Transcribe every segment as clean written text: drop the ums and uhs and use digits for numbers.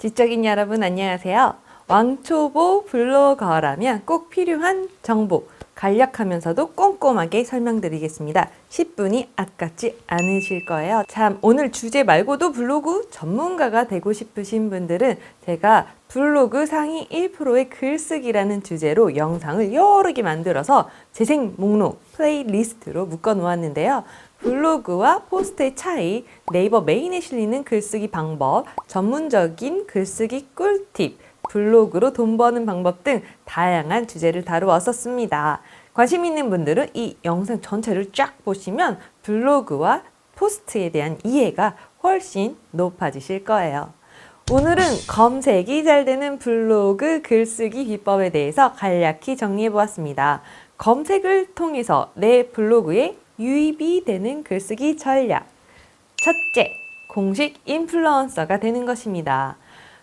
지적인 여러분 안녕하세요. 왕초보 블로거라면 꼭 필요한 정보 간략하면서도 꼼꼼하게 설명드리겠습니다. 10분이 아깝지 않으실 거예요. 참, 오늘 주제 말고도 블로그 전문가가 되고 싶으신 분들은 제가 블로그 상위 1%의 글쓰기라는 주제로 영상을 여러 개 만들어서 재생 목록 플레이리스트로 묶어 놓았는데요. 블로그와 포스트의 차이, 네이버 메인에 실리는 글쓰기 방법, 전문적인 글쓰기 꿀팁, 블로그로 돈 버는 방법 등 다양한 주제를 다루었었습니다. 관심 있는 분들은 이 영상 전체를 쫙 보시면 블로그와 포스트에 대한 이해가 훨씬 높아지실 거예요. 오늘은 검색이 잘 되는 블로그 글쓰기 비법에 대해서 간략히 정리해 보았습니다. 검색을 통해서 내 블로그에 유입이 되는 글쓰기 전략. 첫째, 공식 인플루언서가 되는 것입니다.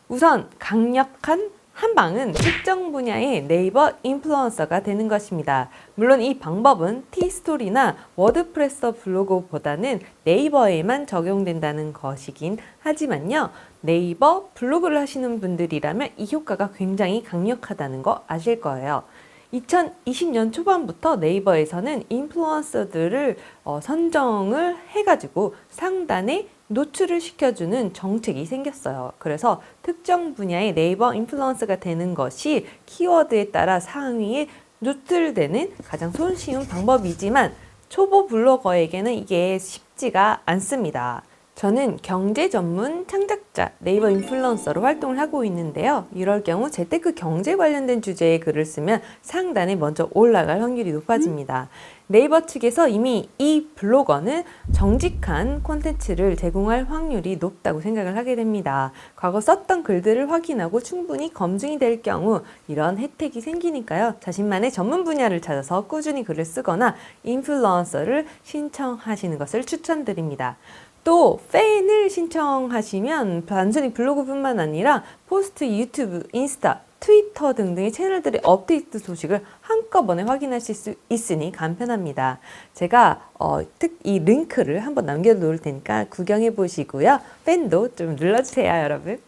우선 강력한 한방은 특정 분야의 네이버 인플루언서가 되는 것입니다. 물론 이 방법은 티스토리나 워드프레스 블로그보다는 네이버에만 적용된다는 것이긴 하지만요. 네이버 블로그를 하시는 분들이라면 이 효과가 굉장히 강력하다는 거 아실 거예요. 2020년 초반부터 네이버에서는 인플루언서들을 선정을 해가지고 상단에 노출을 시켜주는 정책이 생겼어요. 그래서 특정 분야의 네이버 인플루언서가 되는 것이 키워드에 따라 상위에 노출되는 가장 손쉬운 방법이지만 초보 블로거에게는 이게 쉽지가 않습니다. 저는 경제 전문 창작자 네이버 인플루언서로 활동을 하고 있는데요. 이럴 경우 재테크 경제 관련된 주제의 글을 쓰면 상단에 먼저 올라갈 확률이 높아집니다. 네이버 측에서 이미 이 블로거는 정직한 콘텐츠를 제공할 확률이 높다고 생각을 하게 됩니다. 과거 썼던 글들을 확인하고 충분히 검증이 될 경우 이런 혜택이 생기니까요. 자신만의 전문 분야를 찾아서 꾸준히 글을 쓰거나 인플루언서를 신청하시는 것을 추천드립니다. 또 팬을 신청하시면 단순히 블로그뿐만 아니라 포스트, 유튜브, 인스타, 트위터 등등의 채널들의 업데이트 소식을 한꺼번에 확인하실 수 있으니 간편합니다. 제가 이 링크를 한번 남겨놓을 테니까 구경해 보시고요. 팬도 좀 눌러주세요, 여러분.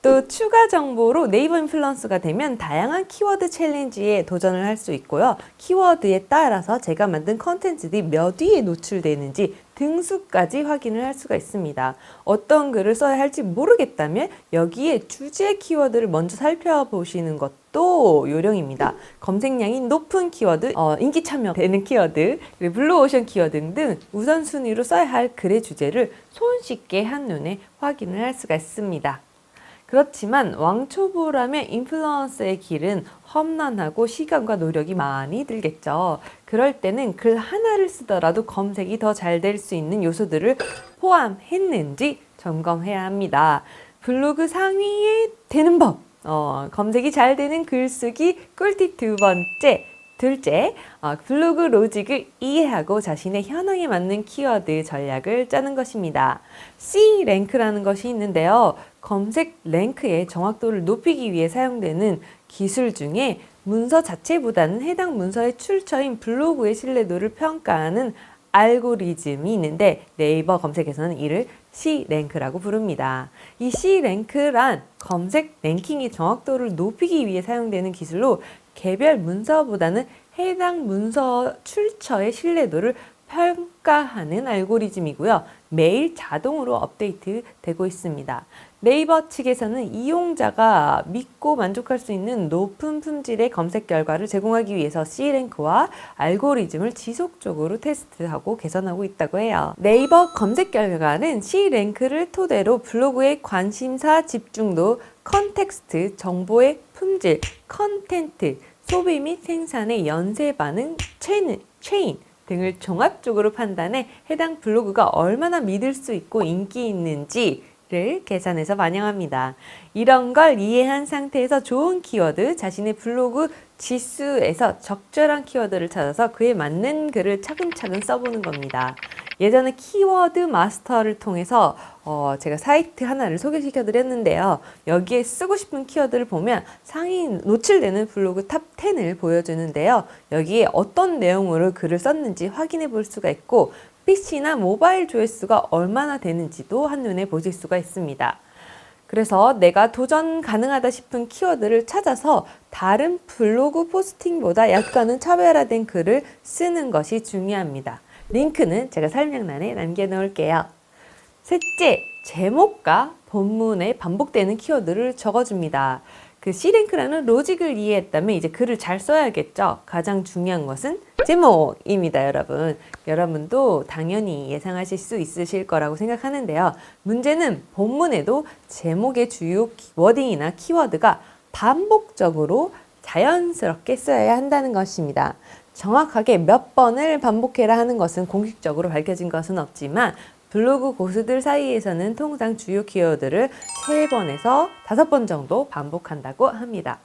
또 추가 정보로 네이버 인플루언서가 되면 다양한 키워드 챌린지에 도전을 할 수 있고요. 키워드에 따라서 제가 만든 컨텐츠들이 몇 위에 노출되는지 등수까지 확인을 할 수가 있습니다. 어떤 글을 써야 할지 모르겠다면 여기에 주제 키워드를 먼저 살펴보시는 것도 요령입니다. 검색량이 높은 키워드, 인기 참여되는 키워드, 그리고 블루오션 키워드 등 우선순위로 써야 할 글의 주제를 손쉽게 한눈에 확인을 할 수가 있습니다. 그렇지만 왕초보라면 인플루언서의 길은 험난하고 시간과 노력이 많이 들겠죠. 그럴 때는 글 하나를 쓰더라도 검색이 더 잘 될 수 있는 요소들을 포함했는지 점검해야 합니다. 블로그 상위에 되는 법, 검색이 잘 되는 글쓰기 꿀팁 두 번째. 둘째, 블로그 로직을 이해하고 자신의 현황에 맞는 키워드 전략을 짜는 것입니다. C랭크라는 것이 있는데요. 검색 랭크의 정확도를 높이기 위해 사용되는 기술 중에 문서 자체보다는 해당 문서의 출처인 블로그의 신뢰도를 평가하는 알고리즘이 있는데 네이버 검색에서는 이를 C랭크라고 부릅니다. 이 C랭크란 검색 랭킹의 정확도를 높이기 위해 사용되는 기술로 개별 문서보다는 해당 문서 출처의 신뢰도를 평가하는 알고리즘이고요. 매일 자동으로 업데이트 되고 있습니다. 네이버 측에서는 이용자가 믿고 만족할 수 있는 높은 품질의 검색 결과를 제공하기 위해서 C랭크와 알고리즘을 지속적으로 테스트하고 개선하고 있다고 해요. 네이버 검색 결과는 C랭크를 토대로 블로그의 관심사 집중도, 컨텍스트, 정보의 품질, 컨텐트, 소비 및 생산의 연쇄 반응, 체인 등을 종합적으로 판단해 해당 블로그가 얼마나 믿을 수 있고 인기 있는지를 계산해서 반영합니다. 이런 걸 이해한 상태에서 좋은 키워드, 자신의 블로그 지수에서 적절한 키워드를 찾아서 그에 맞는 글을 차근차근 써보는 겁니다. 예전에 키워드 마스터를 통해서 제가 사이트 하나를 소개시켜 드렸는데요. 여기에 쓰고 싶은 키워드를 보면 상위 노출되는 블로그 탑 10을 보여주는데요. 여기에 어떤 내용으로 글을 썼는지 확인해 볼 수가 있고 PC나 모바일 조회수가 얼마나 되는지도 한눈에 보실 수가 있습니다. 그래서 내가 도전 가능하다 싶은 키워드를 찾아서 다른 블로그 포스팅보다 약간은 차별화된 글을 쓰는 것이 중요합니다. 링크는 제가 설명란에 남겨놓을게요. 셋째, 제목과 본문에 반복되는 키워드를 적어줍니다. 그 C랭크라는 로직을 이해했다면 이제 글을 잘 써야겠죠. 가장 중요한 것은 제목입니다, 여러분. 여러분도 당연히 예상하실 수 있으실 거라고 생각하는데요. 문제는 본문에도 제목의 주요 워딩이나 키워드가 반복적으로 자연스럽게 써야 한다는 것입니다. 정확하게 몇 번을 반복해라 하는 것은 공식적으로 밝혀진 것은 없지만 블로그 고수들 사이에서는 통상 주요 키워드를 3번에서 5번 정도 반복한다고 합니다.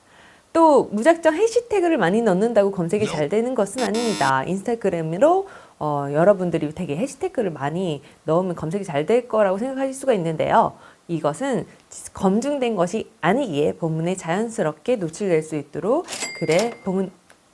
또 무작정 해시태그를 많이 넣는다고 검색이 잘 되는 것은 아닙니다. 인스타그램으로 여러분들이 되게 해시태그를 많이 넣으면 검색이 잘 될 거라고 생각하실 수가 있는데요. 이것은 검증된 것이 아니기에 본문에 자연스럽게 노출될 수 있도록 글의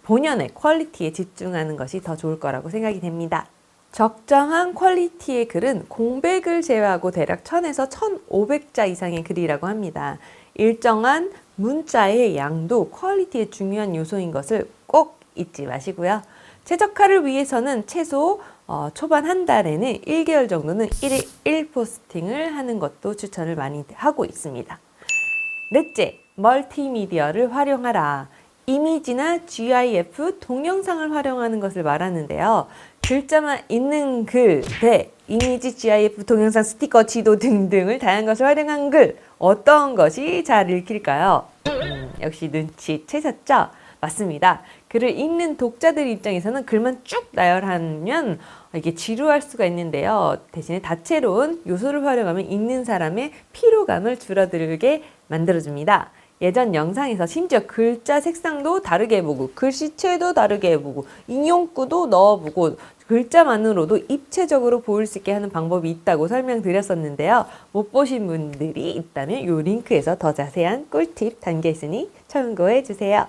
본연의 퀄리티에 집중하는 것이 더 좋을 거라고 생각이 됩니다. 적정한 퀄리티의 글은 공백을 제외하고 대략 1000에서 1500자 이상의 글이라고 합니다. 일정한 문자의 양도 퀄리티의 중요한 요소인 것을 꼭 잊지 마시고요. 최적화를 위해서는 최소 초반 한 달에는 1개월 정도는 1일 1포스팅을 하는 것도 추천을 많이 하고 있습니다. 넷째, 멀티미디어를 활용하라. 이미지나 GIF, 동영상을 활용하는 것을 말하는데요. 글자만 있는 글 대 이미지, GIF, 동영상, 스티커, 지도 등등을 다양한 것을 활용한 글, 어떤 것이 잘 읽힐까요? 역시 눈치채셨죠? 맞습니다. 글을 읽는 독자들 입장에서는 글만 쭉 나열하면 이게 지루할 수가 있는데요. 대신에 다채로운 요소를 활용하면 읽는 사람의 피로감을 줄어들게 만들어줍니다. 예전 영상에서 심지어 글자 색상도 다르게 해보고 글씨체도 다르게 해보고 인용구도 넣어보고 글자만으로도 입체적으로 보일 수 있게 하는 방법이 있다고 설명드렸었는데요. 못 보신 분들이 있다면 이 링크에서 더 자세한 꿀팁 담겨 있으니 참고해 주세요.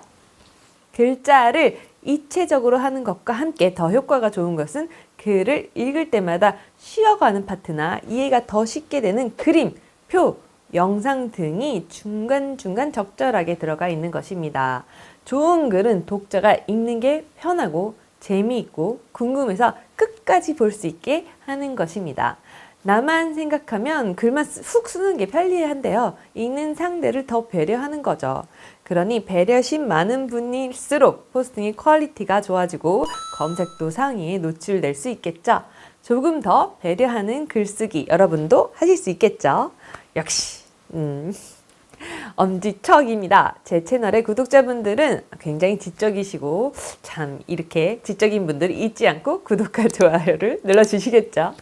글자를 입체적으로 하는 것과 함께 더 효과가 좋은 것은 글을 읽을 때마다 쉬어가는 파트나 이해가 더 쉽게 되는 그림, 표, 영상 등이 중간중간 적절하게 들어가 있는 것입니다. 좋은 글은 독자가 읽는 게 편하고 재미있고 궁금해서 끝까지 볼 수 있게 하는 것입니다. 나만 생각하면 글만 훅 쓰는 게 편리한데요. 읽는 상대를 더 배려하는 거죠. 그러니 배려심 많은 분일수록 포스팅의 퀄리티가 좋아지고 검색도 상위에 노출될 수 있겠죠. 조금 더 배려하는 글쓰기 여러분도 하실 수 있겠죠. 역시 엄지척입니다. 제 채널의 구독자분들은 굉장히 지적이시고 참 이렇게 지적인 분들이 잊지 않고 구독과 좋아요를 눌러주시겠죠.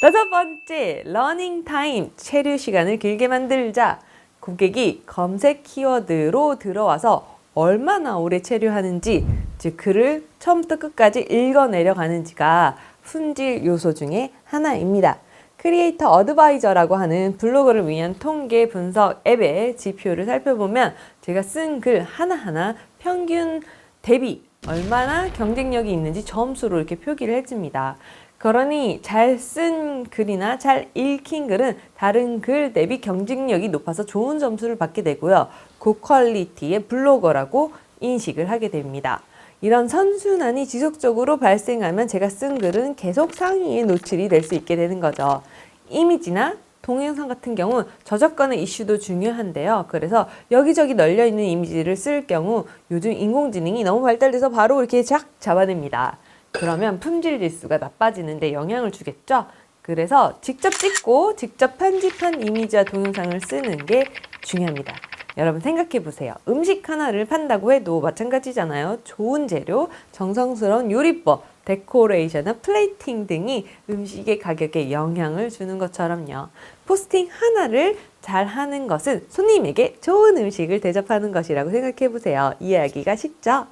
5번째, 러닝 타임, 체류 시간을 길게 만들자. 고객이 검색 키워드로 들어와서 얼마나 오래 체류하는지, 즉 글을 처음부터 끝까지 읽어내려가는지가 품질 요소 중에 하나입니다. 크리에이터 어드바이저라고 하는 블로거를 위한 통계 분석 앱의 지표를 살펴보면 제가 쓴 글 하나하나 평균 대비 얼마나 경쟁력이 있는지 점수로 이렇게 표기를 해줍니다. 그러니 잘 쓴 글이나 잘 읽힌 글은 다른 글 대비 경쟁력이 높아서 좋은 점수를 받게 되고요. 고퀄리티의 블로거라고 인식을 하게 됩니다. 이런 선순환이 지속적으로 발생하면 제가 쓴 글은 계속 상위에 노출이 될 수 있게 되는 거죠. 이미지나 동영상 같은 경우 저작권의 이슈도 중요한데요. 그래서 여기저기 널려있는 이미지를 쓸 경우 요즘 인공지능이 너무 발달돼서 바로 이렇게 쫙 잡아냅니다. 그러면 품질 지수가 나빠지는데 영향을 주겠죠? 그래서 직접 찍고 직접 편집한 이미지와 동영상을 쓰는 게 중요합니다. 여러분 생각해 보세요. 음식 하나를 판다고 해도 마찬가지잖아요. 좋은 재료, 정성스러운 요리법, 데코레이션이나 플레이팅 등이 음식의 가격에 영향을 주는 것처럼요. 포스팅 하나를 잘 하는 것은 손님에게 좋은 음식을 대접하는 것이라고 생각해 보세요. 이해하기가 쉽죠?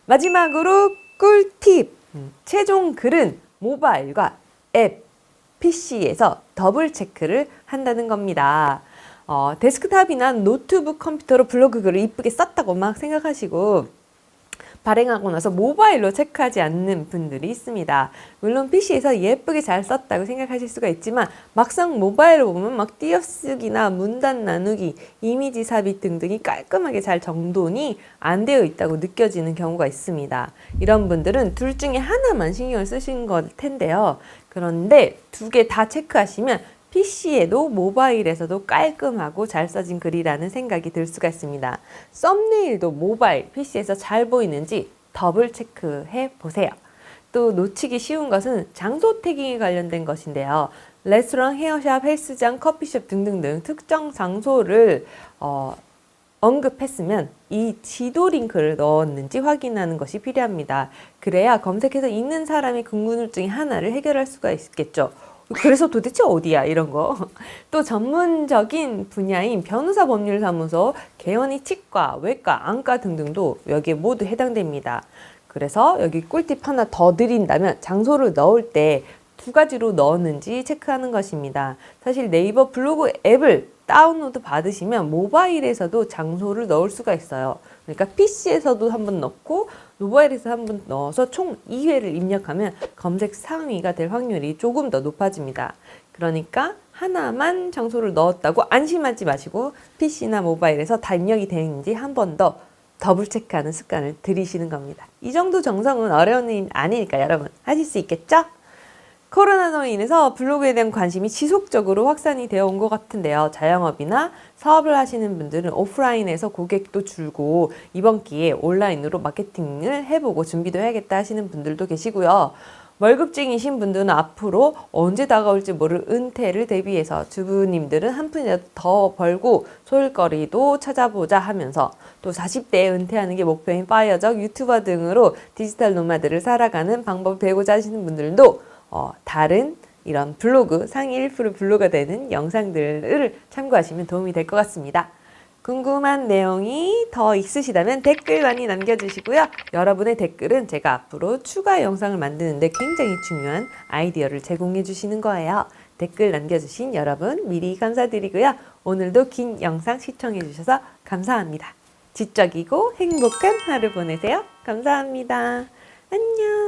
마지막으로 꿀팁! 최종 글은 모바일과 앱, PC에서 더블 체크를 한다는 겁니다. 데스크탑이나 노트북 컴퓨터로 블로그 글을 이쁘게 썼다고 막 생각하시고 발행하고 나서 모바일로 체크하지 않는 분들이 있습니다. 물론 PC에서 예쁘게 잘 썼다고 생각하실 수가 있지만 막상 모바일로 보면 막 띄어쓰기나 문단 나누기, 이미지 삽입 등등이 깔끔하게 잘 정돈이 안 되어 있다고 느껴지는 경우가 있습니다. 이런 분들은 둘 중에 하나만 신경을 쓰신 걸 텐데요. 그런데 두 개 다 체크하시면 PC에도 모바일에서도 깔끔하고 잘 써진 글이라는 생각이 들 수가 있습니다. 썸네일도 모바일, PC에서 잘 보이는지 더블 체크해 보세요. 또 놓치기 쉬운 것은 장소 태깅에 관련된 것인데요. 레스토랑, 헤어샵, 헬스장, 커피숍 등등등 특정 장소를 언급했으면 이 지도 링크를 넣었는지 확인하는 것이 필요합니다. 그래야 검색해서 있는 사람의 궁금증 하나를 해결할 수가 있겠죠. 그래서 도대체 어디야? 이런 거. 또 전문적인 분야인 변호사 법률사무소, 개원이 치과, 외과, 안과 등등도 여기에 모두 해당됩니다. 그래서 여기 꿀팁 하나 더 드린다면 장소를 넣을 때 두 가지로 넣었는지 체크하는 것입니다. 사실 네이버 블로그 앱을 다운로드 받으시면 모바일에서도 장소를 넣을 수가 있어요. 그러니까 PC에서도 한번 넣고 모바일에서 한번 넣어서 총 2회를 입력하면 검색 상위가 될 확률이 조금 더 높아집니다. 그러니까 하나만 장소를 넣었다고 안심하지 마시고 PC나 모바일에서 다 입력이 되는지 한 번 더 더블 체크하는 습관을 들이시는 겁니다. 이 정도 정성은 어려운 일 아니니까 여러분 하실 수 있겠죠? 코로나로 인해서 블로그에 대한 관심이 지속적으로 확산이 되어 온 것 같은데요. 자영업이나 사업을 하시는 분들은 오프라인에서 고객도 줄고 이번 기회에 온라인으로 마케팅을 해보고 준비도 해야겠다 하시는 분들도 계시고요. 월급쟁이신 분들은 앞으로 언제 다가올지 모를 은퇴를 대비해서 주부님들은 한 푼이라도 더 벌고 소일거리도 찾아보자 하면서 또 40대에 은퇴하는 게 목표인 파이어적 유튜버 등으로 디지털 노마드를 살아가는 방법을 배우고자 하시는 분들도 다른 이런 블로그, 상위 1% 블로그가 되는 영상들을 참고하시면 도움이 될 것 같습니다. 궁금한 내용이 더 있으시다면 댓글 많이 남겨주시고요. 여러분의 댓글은 제가 앞으로 추가 영상을 만드는데 굉장히 중요한 아이디어를 제공해 주시는 거예요. 댓글 남겨주신 여러분 미리 감사드리고요. 오늘도 긴 영상 시청해 주셔서 감사합니다. 지적이고 행복한 하루 보내세요. 감사합니다. 안녕.